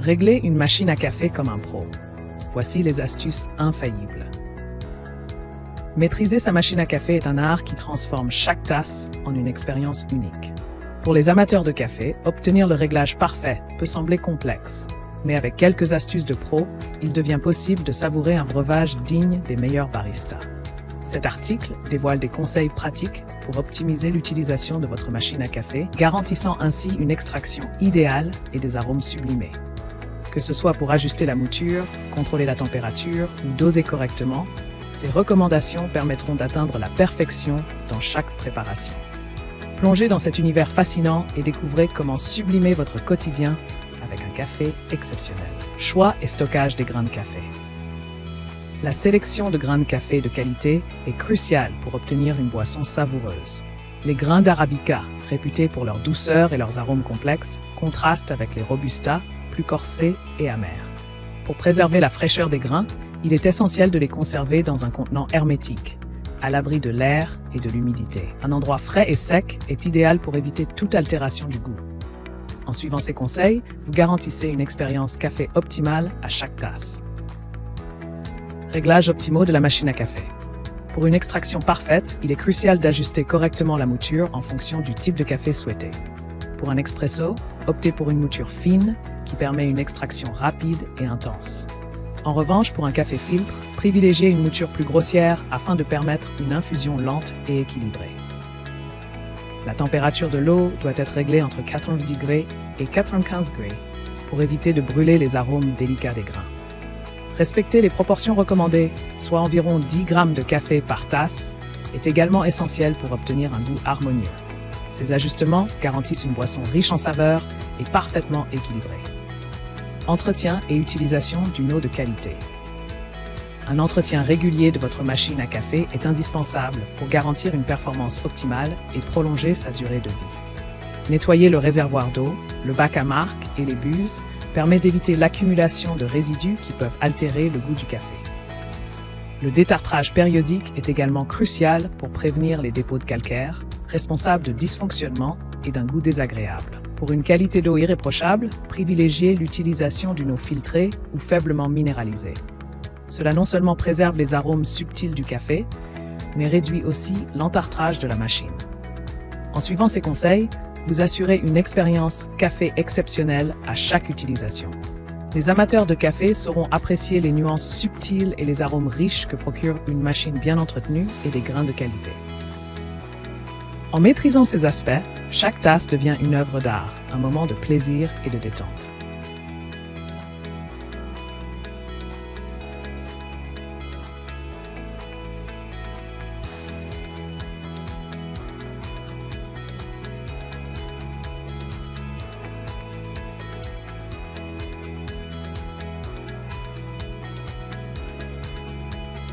Réglez une machine à café comme un pro. Voici les astuces infaillibles. Maîtriser sa machine à café est un art qui transforme chaque tasse en une expérience unique. Pour les amateurs de café, obtenir le réglage parfait peut sembler complexe. Mais avec quelques astuces de pro, il devient possible de savourer un breuvage digne des meilleurs baristas. Cet article dévoile des conseils pratiques pour optimiser l'utilisation de votre machine à café, garantissant ainsi une extraction idéale et des arômes sublimés. Que ce soit pour ajuster la mouture, contrôler la température ou doser correctement, ces recommandations permettront d'atteindre la perfection dans chaque préparation. Plongez dans cet univers fascinant et découvrez comment sublimer votre quotidien avec un café exceptionnel. Choix et stockage des grains de café. La sélection de grains de café de qualité est cruciale pour obtenir une boisson savoureuse. Les grains d'Arabica, réputés pour leur douceur et leurs arômes complexes, contrastent avec les Robusta, plus corsés et amers. Pour préserver la fraîcheur des grains, il est essentiel de les conserver dans un contenant hermétique, à l'abri de l'air et de l'humidité. Un endroit frais et sec est idéal pour éviter toute altération du goût. En suivant ces conseils, vous garantissez une expérience café optimale à chaque tasse. Réglages optimaux de la machine à café. Pour une extraction parfaite, il est crucial d'ajuster correctement la mouture en fonction du type de café souhaité. Pour un expresso, optez pour une mouture fine qui permet une extraction rapide et intense. En revanche, pour un café filtre, privilégiez une mouture plus grossière afin de permettre une infusion lente et équilibrée. La température de l'eau doit être réglée entre 90 degrés et 95 degrés pour éviter de brûler les arômes délicats des grains. Respecter les proportions recommandées, soit environ 10 g de café par tasse, est également essentiel pour obtenir un goût harmonieux. Ces ajustements garantissent une boisson riche en saveurs et parfaitement équilibrée. Entretien et utilisation d'une eau de qualité. Un entretien régulier de votre machine à café est indispensable pour garantir une performance optimale et prolonger sa durée de vie. Nettoyer le réservoir d'eau, le bac à marque et les buses permet d'éviter l'accumulation de résidus qui peuvent altérer le goût du café. Le détartrage périodique est également crucial pour prévenir les dépôts de calcaire, responsables de dysfonctionnements et d'un goût désagréable. Pour une qualité d'eau irréprochable, privilégiez l'utilisation d'une eau filtrée ou faiblement minéralisée. Cela non seulement préserve les arômes subtils du café, mais réduit aussi l'entartrage de la machine. En suivant ces conseils, vous assurez une expérience café exceptionnelle à chaque utilisation. Les amateurs de café sauront apprécier les nuances subtiles et les arômes riches que procure une machine bien entretenue et des grains de qualité. En maîtrisant ces aspects, chaque tasse devient une œuvre d'art, un moment de plaisir et de détente.